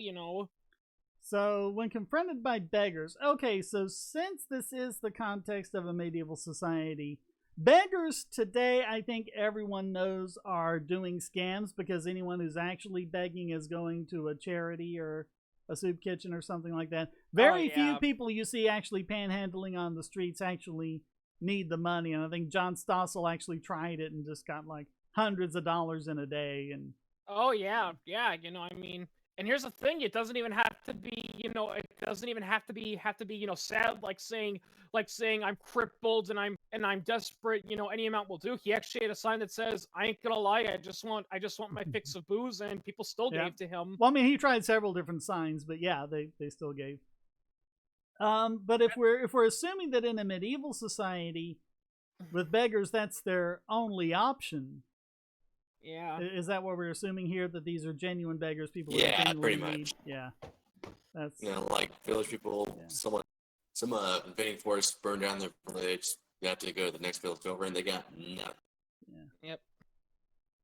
So, when confronted by beggars, okay, so since this is the context of a medieval society, beggars today, I think everyone knows, are doing scams, because anyone who's actually begging is going to a charity or a soup kitchen or something like that. Very few people you see actually panhandling on the streets actually need the money, and I think John Stossel actually tried it and just got like hundreds of dollars in a day. And oh yeah, and here's the thing: it doesn't even have to be, it doesn't even have to be, sad, like saying I'm crippled and I'm desperate. Any amount will do. He actually had a sign that says, "I ain't gonna lie, I just want my fix of booze," and people still gave to him. Well, I mean, he tried several different signs, but yeah, they still gave. But if we're assuming that in a medieval society with beggars, that's their only option. Yeah. Is that what we're assuming here? That these are genuine beggars, people? Yeah, who pretty need? much. Yeah, that's like village people. Yeah. Some invading force burned down their village. You have to go to the next village over, and they got nothing. Yeah. Yep.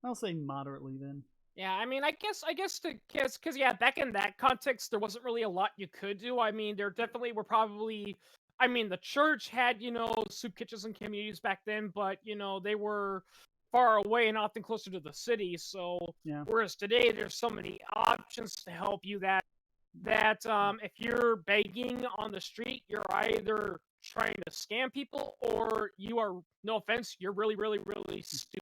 I'll say moderately then. Yeah, I guess because back in that context, there wasn't really a lot you could do. I mean, there definitely were probably. I mean, the church had soup kitchens and communities back then, but they were far away and often closer to the city. So whereas today there's so many options to help you that if you're begging on the street, you're either trying to scam people or you are, no offense, you're really, really, really stupid.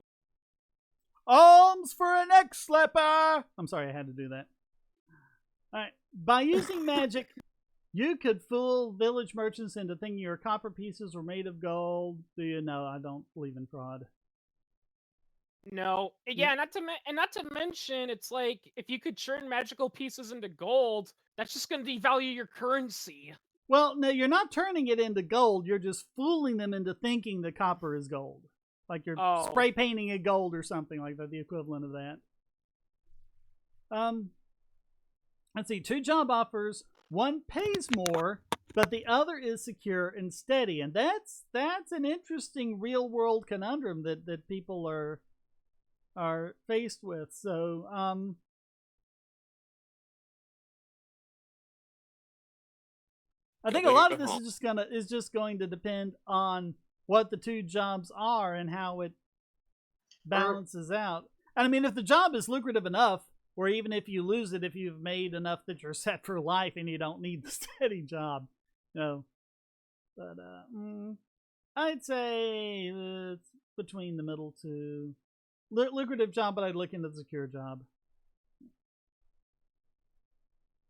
Alms for an ex-slapper! I'm sorry, I had to do that. Alright. By using magic, you could fool village merchants into thinking your copper pieces were made of gold. Do you know? I don't believe in fraud. No. Yeah, not to mention, it's like, if you could turn magical pieces into gold, that's just going to devalue your currency. Well, no, you're not turning it into gold. You're just fooling them into thinking the copper is gold. Like you're spray painting it gold or something like that, the equivalent of that. Let's see, 2 job offers. One pays more, but the other is secure and steady. And that's an interesting real-world conundrum that people are faced with. So, I think a lot of this is just going to depend on what the 2 jobs are and how it balances out. And I mean, if the job is lucrative enough, or even if you lose it, if you've made enough that you're set for life and you don't need the steady job, no. But I'd say it's between the middle 2. Lucrative job, but I'd look into the secure job.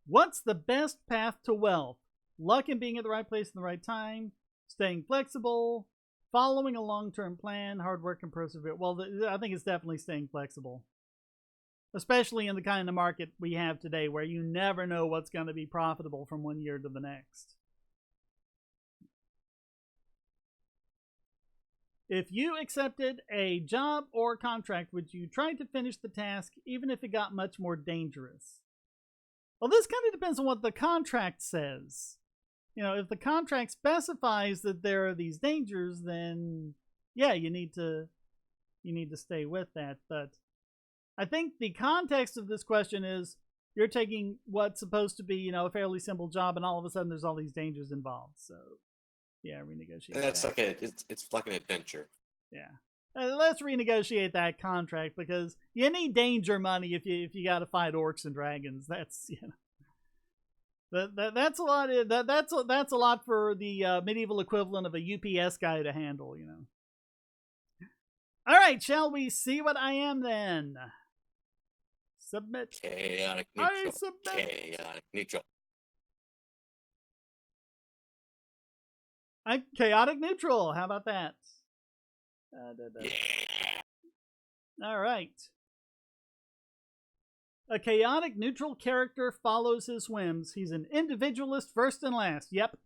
What's the best path to wealth? Luck in being at the right place at the right time, staying flexible, following a long-term plan, hard work, and persevere. Well, I think it's definitely staying flexible. Especially in the kind of market we have today where you never know what's going to be profitable from one year to the next. If you accepted a job or contract, would you try to finish the task even if it got much more dangerous? Well, this kind of depends on what the contract says. If the contract specifies that there are these dangers, then yeah, you need to stay with that. But I think the context of this question is you're taking what's supposed to be, a fairly simple job, and all of a sudden there's all these dangers involved. So yeah, renegotiate. That's that. It's like an adventure. Yeah. Let's renegotiate that contract, because you need danger money if you got to fight orcs and dragons. That's that's a lot. That's a lot for the medieval equivalent of a UPS guy to handle. All right, shall we see what I am then? Submit. Chaotic neutral. I submit. Chaotic neutral. Chaotic neutral. How about that? Yeah. All right. A chaotic neutral character follows his whims. He's an individualist first and last. Yep.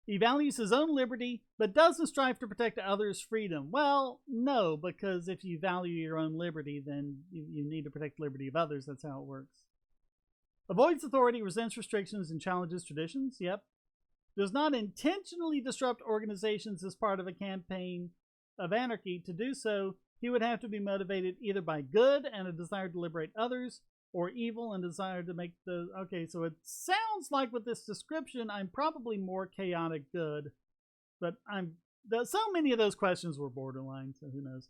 He values his own liberty, but doesn't strive to protect others' freedom. Well, no, because if you value your own liberty, then you need to protect the liberty of others. That's how it works. Avoids authority, resents restrictions, and challenges traditions. Yep. Does not intentionally disrupt organizations as part of a campaign of anarchy. To do so, he would have to be motivated either by good and a desire to liberate others, or evil and desire to make the... Okay, so it sounds like with this description, I'm probably more chaotic good. But so many of those questions were borderline, so who knows.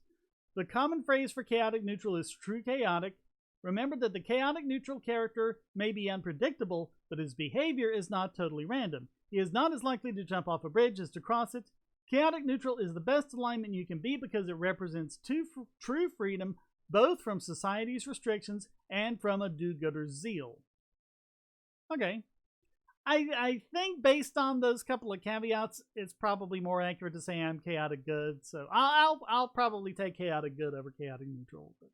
The common phrase for chaotic neutral is true chaotic. Remember that the chaotic neutral character may be unpredictable, but his behavior is not totally random. He is not as likely to jump off a bridge as to cross it. Chaotic neutral is the best alignment you can be because it represents true freedom, both from society's restrictions and from a do-gooder's zeal. Okay. I think based on those couple of caveats, it's probably more accurate to say I'm chaotic good. So I'll probably take chaotic good over chaotic neutral. But...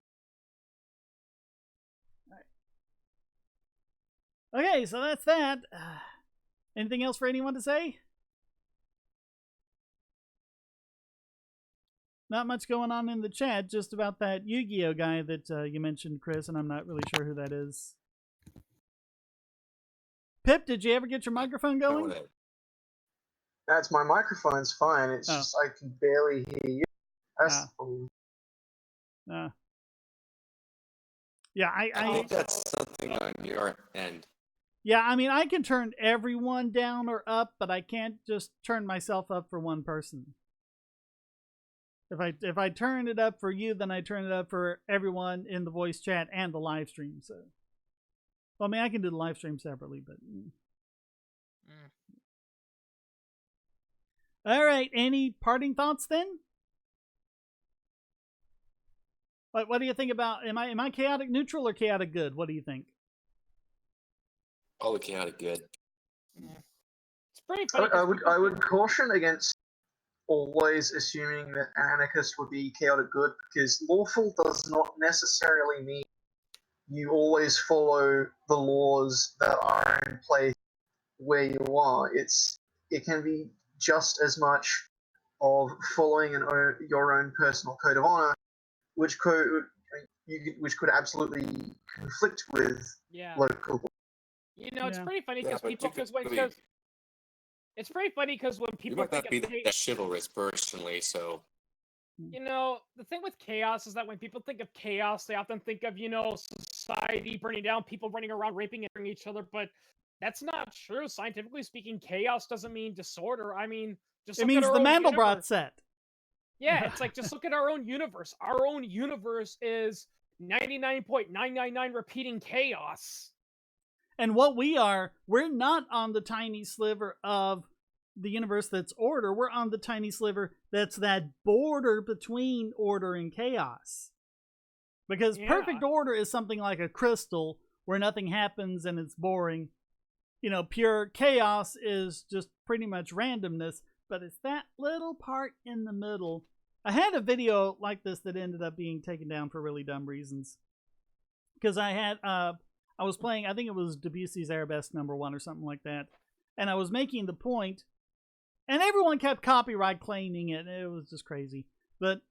All right. Okay, so that's that. Anything else for anyone to say? Not much going on in the chat, just about that Yu-Gi-Oh guy that you mentioned, Chris, and I'm not really sure who that is. Pip, did you ever get your microphone going? That's my microphone's fine. It's just I can barely hear you. That's Yeah, I think that's something on your end. Yeah, I mean, I can turn everyone down or up, but I can't just turn myself up for one person. If I turn it up for you, then I turn it up for everyone in the voice chat and the live stream. So, well, I mean, I can do the live stream separately, but. All right. Any parting thoughts then? What do you think about? Am I chaotic neutral or chaotic good? What do you think? Oh, chaotic good. It's pretty funny. I would caution against always assuming that anarchist would be chaotic good, because lawful does not necessarily mean you always follow the laws that are in place where you are. It can be just as much of following your own personal code of honor, which could absolutely conflict with local. You know, it's pretty funny because it's pretty funny because when people think of that chivalrous personally, so. You know, the thing with chaos is that when people think of chaos, they often think of, society burning down, people running around raping and each other, but that's not true. Scientifically speaking, chaos doesn't mean disorder. I mean, it means the Mandelbrot set. Yeah, it's like, just look at our own universe. Our own universe is 99.999 repeating chaos. And what we're not on the tiny sliver of the universe that's order. We're on the tiny sliver that's that border between order and chaos. Because perfect order is something like a crystal where nothing happens and it's boring. Pure chaos is just pretty much randomness, but it's that little part in the middle. I had a video like this that ended up being taken down for really dumb reasons. Because I was playing, I think it was Debussy's Arabesque No. 1 or something like that. And I was making the point, and everyone kept copyright claiming it. It was just crazy. But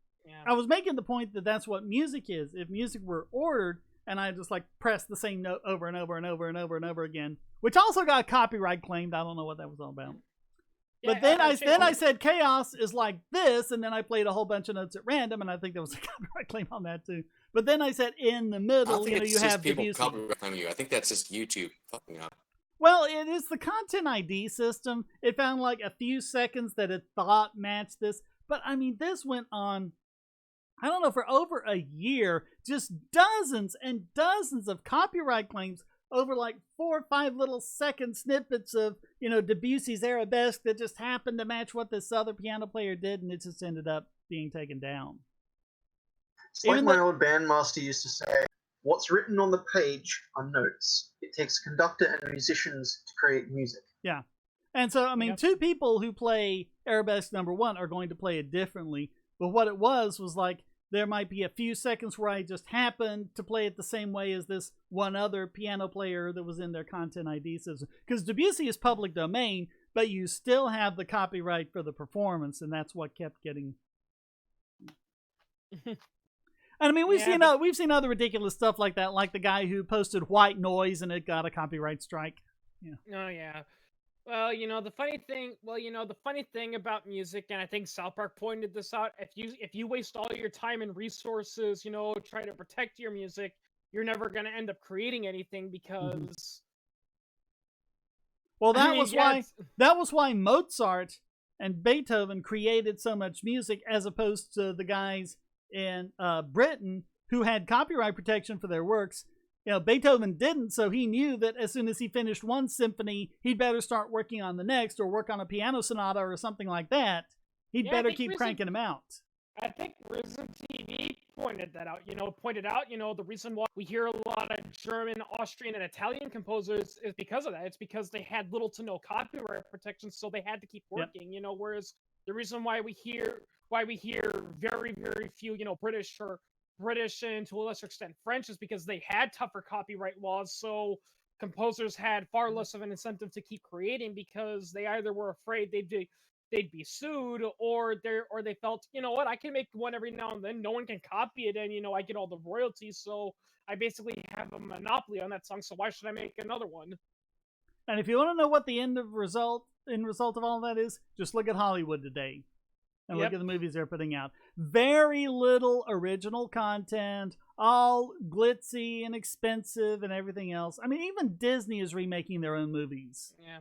I was making the point that that's what music is. If music were ordered, and I just press the same note over and over and over and over and over again, which also got copyright claimed. I don't know what that was all about. But then I said chaos is like this, and then I played a whole bunch of notes at random, and I think there was a copyright claim on that too. But then I said in the middle, you have Debussy. Copyright claiming you. I think that's just YouTube fucking up. Well, it is the content ID system. It found a few seconds that it thought matched this. But, I mean, this went on, I don't know, for over a year. Just dozens and dozens of copyright claims over 4 or 5 little second snippets of, Debussy's Arabesque that just happened to match what this other piano player did, and it just ended up being taken down. It's like my old bandmaster used to say, what's written on the page are notes. It takes a conductor and musicians to create music. Yeah. And so, I mean, two people who play Arabesque No. 1 are going to play it differently. But what it was there might be a few seconds where I just happened to play it the same way as this one other piano player that was in their content ID system. Because Debussy is public domain, but you still have the copyright for the performance, and that's what kept getting. And I mean, we've seen other ridiculous stuff like that, like the guy who posted white noise and it got a copyright strike. Yeah. Oh yeah. Well, the funny thing about music, and I think South Park pointed this out, if you waste all your time and resources, trying to protect your music, you're never going to end up creating anything because Well, that was why Mozart and Beethoven created so much music as opposed to the guys in Britain who had copyright protection for their works. Beethoven didn't, so he knew that as soon as he finished one symphony, he'd better start working on the next or work on a piano sonata or something like that. He'd better keep cranking them out. I think Risen TV pointed that out. The reason why we hear a lot of German, Austrian, and Italian composers is because of that. It's because they had little to no copyright protection, so they had to keep working. Yep. Whereas the reason why we hear very, very few, British and to a lesser extent French is because they had tougher copyright laws, so composers had far less of an incentive to keep creating because they either were afraid they'd be sued or they felt, I can make one every now and then, no one can copy it, and I get all the royalties, so I basically have a monopoly on that song, so why should I make another one? And if you want to know what the end result of all that is, just look at Hollywood today. And look at the movies they're putting out. Very little original content, all glitzy and expensive and everything else. I mean, even Disney is remaking their own movies. Yeah.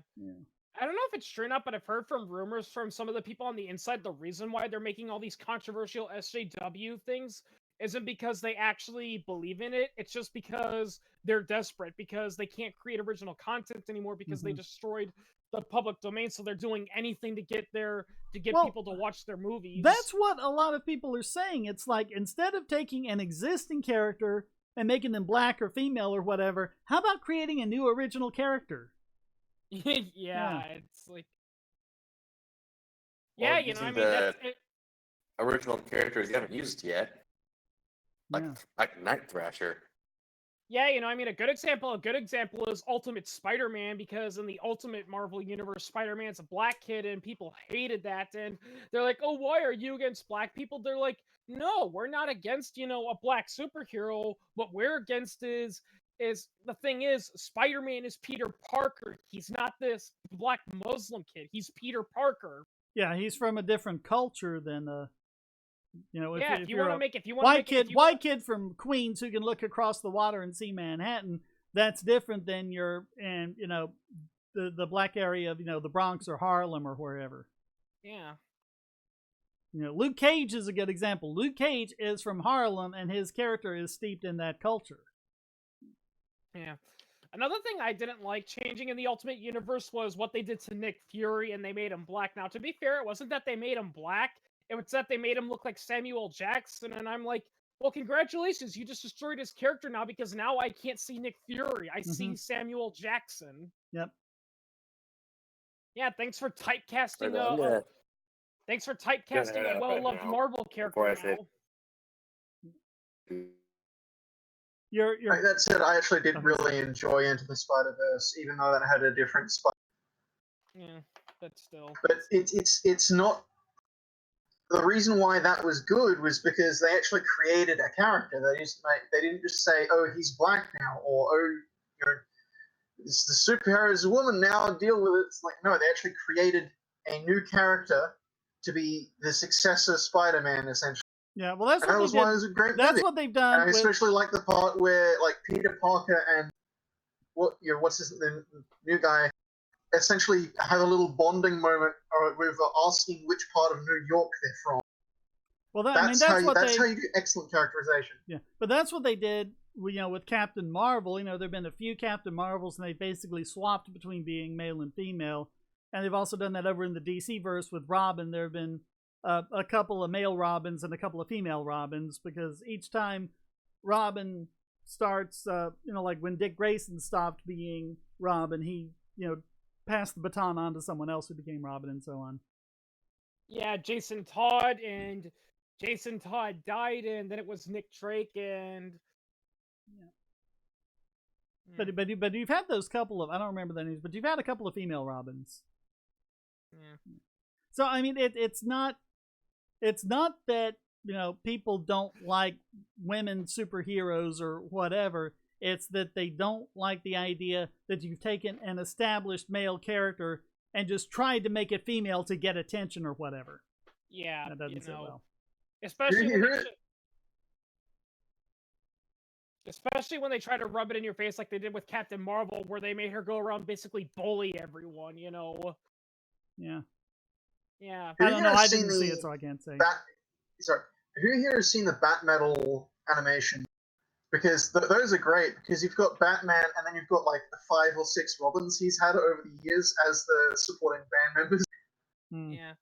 I don't know if it's true or not, but I've heard from rumors from some of the people on the inside, the reason why they're making all these controversial SJW things isn't because they actually believe in it. It's just because they're desperate, because they can't create original content anymore because they destroyed the public domain, so they're doing anything to get people to watch their movies. That's what a lot of people are saying. It's like, instead of taking an existing character and making them black or female or whatever, how about creating a new original character? It's like, original characters you haven't used yet, like Night Thrasher. Yeah, a good example is Ultimate Spider-Man, because in the Ultimate Marvel Universe, Spider-Man's a black kid, and people hated that, and they're like, oh, why are you against black people? They're like, no, we're not against, a black superhero. What we're against is the thing is, Spider-Man is Peter Parker. He's not this black Muslim kid. He's Peter Parker. Yeah, he's from a different culture than if you want to make white kid from Queens who can look across the water and see Manhattan, that's different than the black area of the Bronx or Harlem or wherever. Yeah. Luke Cage is a good example. Luke Cage is from Harlem, and his character is steeped in that culture. Yeah. Another thing I didn't like changing in the Ultimate Universe was what they did to Nick Fury, and they made him black. Now, to be fair, it wasn't that they made him black. It was that they made him look like Samuel Jackson, and I'm like, well, congratulations, you just destroyed his character now, because now I can't see Nick Fury. I see Samuel Jackson. Yep. Yeah, thanks for typecasting a well-loved Marvel character now. That said, I actually did really enjoy Into the Spider-Verse, even though that had a different Spider. Yeah, but still. But it's not. The reason why that was good was because they actually created a character. They didn't just say, "Oh, he's black now," or "Oh, it's the superhero is a woman now. Deal with it." It's like, no, they actually created a new character to be the successor Spider-Man, essentially. Yeah, well, that's what they did. Why it was a great that's movie. What they've done. And I especially like the part where Peter Parker and what's the new guy essentially have a little bonding moment with asking which part of New York they're from. Well, that's how you do excellent characterization. Yeah, but that's what they did. With Captain Marvel. There've been a few Captain Marvels, and they basically swapped between being male and female. And they've also done that over in the DC verse with Robin. There have been a couple of male Robins and a couple of female Robins, because each time Robin starts, like when Dick Grayson stopped being Robin, he, passed the baton on to someone else who became Robin, and so on. Yeah, Jason Todd died, and then it was Nick Drake, and But you've had those couple of, I don't remember their names, but you've had a couple of female Robins. Yeah. So I mean, it's not that people don't like women superheroes or whatever. It's that they don't like the idea that you've taken an established male character and just tried to make it female to get attention or whatever. Yeah, That doesn't sit well. Especially when especially when they try to rub it in your face like they did with Captain Marvel, where they made her go around basically bully everyone. Yeah. Yeah. I don't know. I didn't see it, so I can't say. Sorry, who here has seen the Bat Metal animation? Because those are great, because you've got Batman, and then you've got like the 5 or 6 Robins he's had over the years as the supporting band members. Yeah.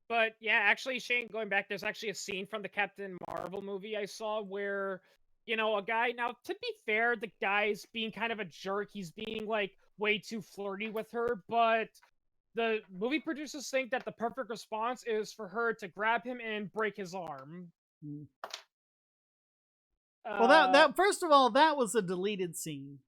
But yeah, actually, Shane, going back, there's actually a scene from the Captain Marvel movie I saw where, a guy, now to be fair, the guy's being kind of a jerk. He's being like way too flirty with her, but the movie producers think that the perfect response is for her to grab him and break his arm. Well, that first of all, that was a deleted scene.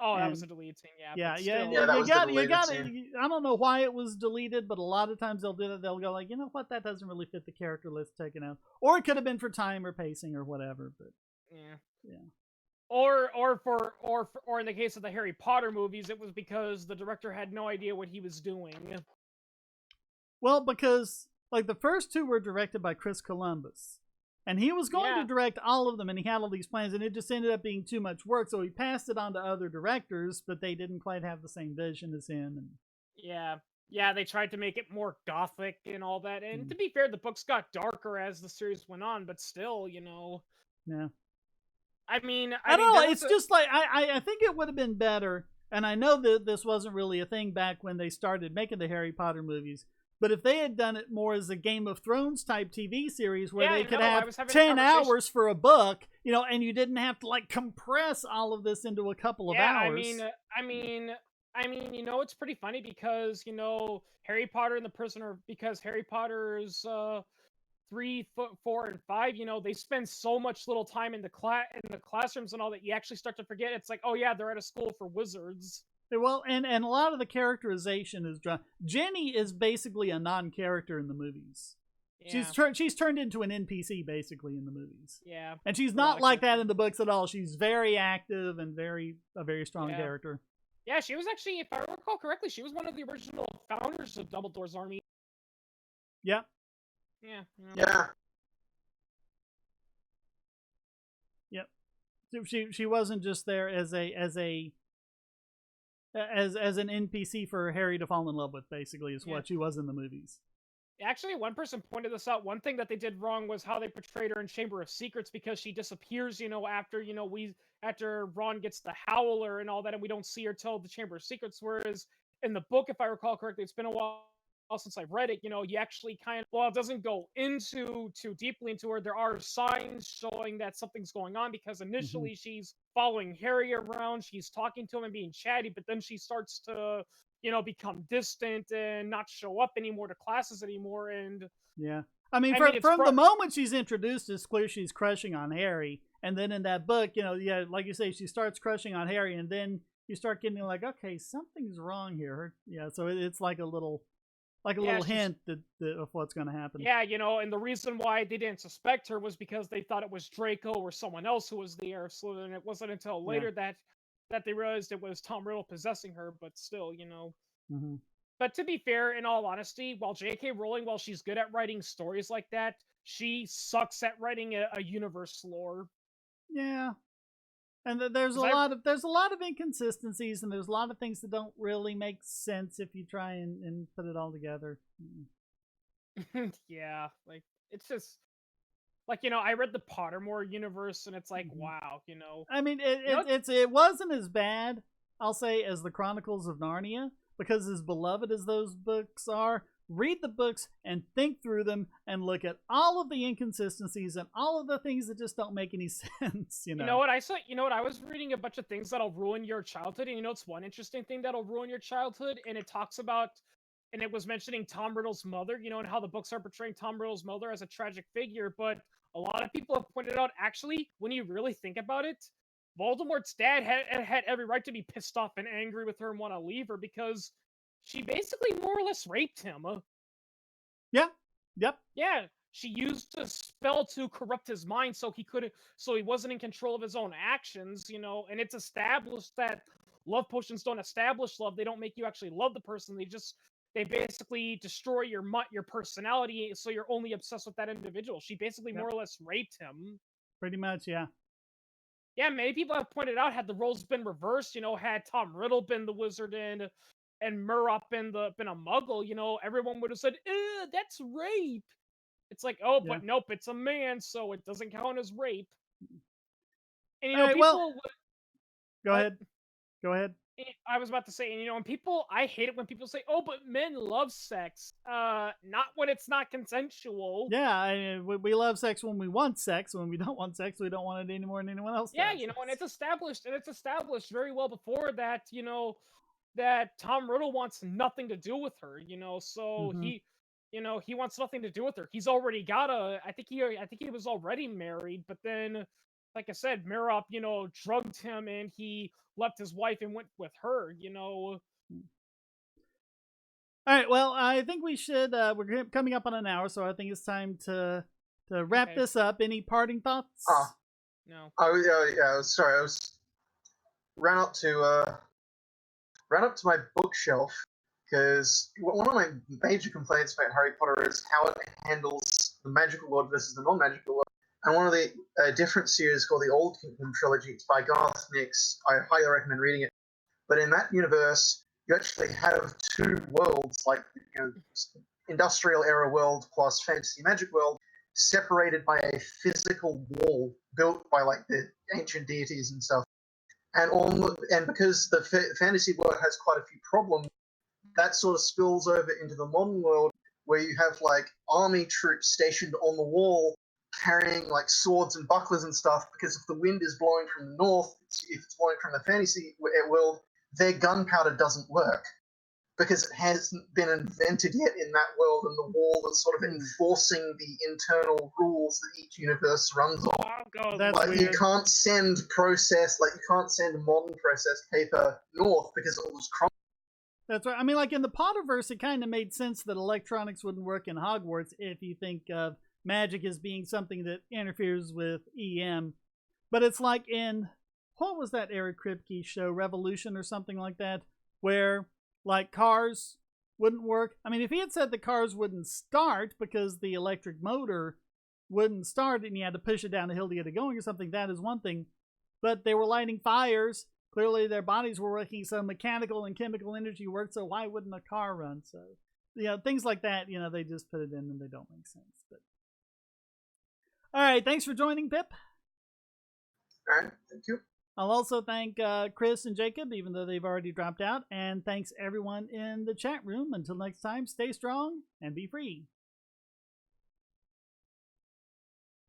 Oh, that was a deleted scene, yeah. You got it. I don't know why it was deleted, but a lot of times they'll do that. They'll go like, you know what, that doesn't really fit the character. Let's take it out. Or it could have been for time or pacing or whatever. But yeah. Or in the case of the Harry Potter movies, it was because the director had no idea what he was doing. Well, because like the first 2 were directed by Chris Columbus. And he was going to direct all of them, and he had all these plans, and it just ended up being too much work, so he passed it on to other directors, but they didn't quite have the same vision as him. And yeah, they tried to make it more gothic and all that, and to be fair, the books got darker as the series went on, but still, Yeah. I mean, I don't know, it's just like, I think it would have been better, and I know that this wasn't really a thing back when they started making the Harry Potter movies, but if they had done it more as a Game of Thrones type TV series where they could have 10 hours for a book, and you didn't have to like compress all of this into a couple of hours. I mean, it's pretty funny because, Harry Potter and the Prisoner, because Harry Potter's 3, 4, and 5, they spend so much little time in the classrooms and all that you actually start to forget. It's like, oh yeah, they're at a school for wizards. Well, and a lot of the characterization is drawn. Jenny is basically a non-character in the movies. Yeah. She's turned into an NPC basically in the movies. Yeah. And she's not like that in the books at all. She's very active and a very strong character. Yeah, she was actually, if I recall correctly, she was one of the original founders of Dumbledore's army. Yeah. Yeah. Yep. She wasn't just there as an NPC for Harry to fall in love with, basically, is what she was in the movies. Actually, one person pointed this out. One thing that they did wrong was how they portrayed her in Chamber of Secrets, because she disappears, after Ron gets the Howler and all that, and we don't see her till the Chamber of Secrets. Whereas in the book, if I recall correctly, it's been a while since I've read it, you actually it doesn't go too deeply into her. There are signs showing that something's going on, because initially she's following Harry around, she's talking to him and being chatty, but then she starts to, become distant and not show up anymore to classes anymore. And I mean, from the moment she's introduced, it's clear she's crushing on Harry. And then in that book, like you say, she starts crushing on Harry, and then you start getting like, okay, something's wrong here. So it's like a little hint of what's going to happen. Yeah, and the reason why they didn't suspect her was because they thought it was Draco or someone else who was the heir of Slytherin. It wasn't until later that they realized it was Tom Riddle possessing her, but still, But to be fair, in all honesty, while J.K. Rowling, while she's good at writing stories like that, she sucks at writing a universe lore. Yeah. And there's a lot of inconsistencies, and there's a lot of things that don't really make sense if you try and put it all together. Yeah, like it's just like, I read the Pottermore universe, and it's like, wow, I mean, it wasn't as bad, I'll say, as the Chronicles of Narnia, because as beloved as those books are, read the books and think through them and look at all of the inconsistencies and all of the things that just don't make any sense. You know what I saw? I was reading a bunch of things that'll ruin your childhood, and it's one interesting thing that'll ruin your childhood, and it talks about, and it was mentioning Tom Riddle's mother, and how the books are portraying Tom Riddle's mother as a tragic figure, but a lot of people have pointed out, actually, when you really think about it, Voldemort's dad had every right to be pissed off and angry with her and want to leave her, because she basically more or less raped him. Yeah. Yep. Yeah, she used a spell to corrupt his mind so he wasn't in control of his own actions, and it's established that love potions don't establish love. They don't make you actually love the person. They basically destroy your personality so you're only obsessed with that individual. She basically more or less raped him. Pretty much, yeah. Yeah, many people have pointed out, had the roles been reversed, had Tom Riddle been the wizard and Murrock been a muggle, everyone would have said, that's rape. It's like, oh, Yeah. but nope, it's a man, so it doesn't count as rape. And All right, well, go What? ahead. Go ahead. I was about to say, and people, I hate it when people say, "Oh, but men love sex." Not when it's not consensual. Yeah, we love sex when we want sex. When we don't want sex, we don't want it any more than anyone else Yeah, does. and it's established very well before that, that Tom Riddle wants nothing to do with her, so Mhm. he wants nothing to do with her. He's already got I think he was already married, but then, like I said, Murrock, drugged him and he left his wife and went with her, All right, well, I think we should. We're coming up on an hour, so I think it's time to wrap Okay. this up. Any parting thoughts? No. Sorry. I was ran up to my bookshelf because one of my major complaints about Harry Potter is how it handles the magical world versus the non-magical world. And one of the different series called the Old Kingdom trilogy. It's by Garth Nix. I highly recommend reading it. But in that universe, you actually have two worlds, like industrial era world plus fantasy magic world, separated by a physical wall built by like the ancient deities and stuff. And because the fantasy world has quite a few problems, that sort of spills over into the modern world, where you have like army troops stationed on the wall carrying like swords and bucklers and stuff, because if the wind is blowing from the north, if it's blowing from the fantasy world, their gunpowder doesn't work because it hasn't been invented yet in that world, and the wall is sort of enforcing the internal rules that each universe runs on. Oh, God, That's Like you weird. can't send modern processed paper north because it will just crumble. That's right. I mean, like in the Potterverse, it kind of made sense that electronics wouldn't work in Hogwarts if you think of magic as being something that interferes with EM. But it's like in, what was that Eric Kripke show, Revolution or something like that, where like cars wouldn't work. I mean, if he had said the cars wouldn't start because the electric motor wouldn't start and you had to push it down the hill to get it going or something, that is one thing. But they were lighting fires. Clearly their bodies were working, so mechanical and chemical energy worked, so why wouldn't a car run? So, things like that, they just put it in and they don't make sense. But all right, thanks for joining, Pip. All right, thank you. I'll also thank Chris and Jacob, even though they've already dropped out. And thanks everyone in the chat room. Until next time, stay strong and be free.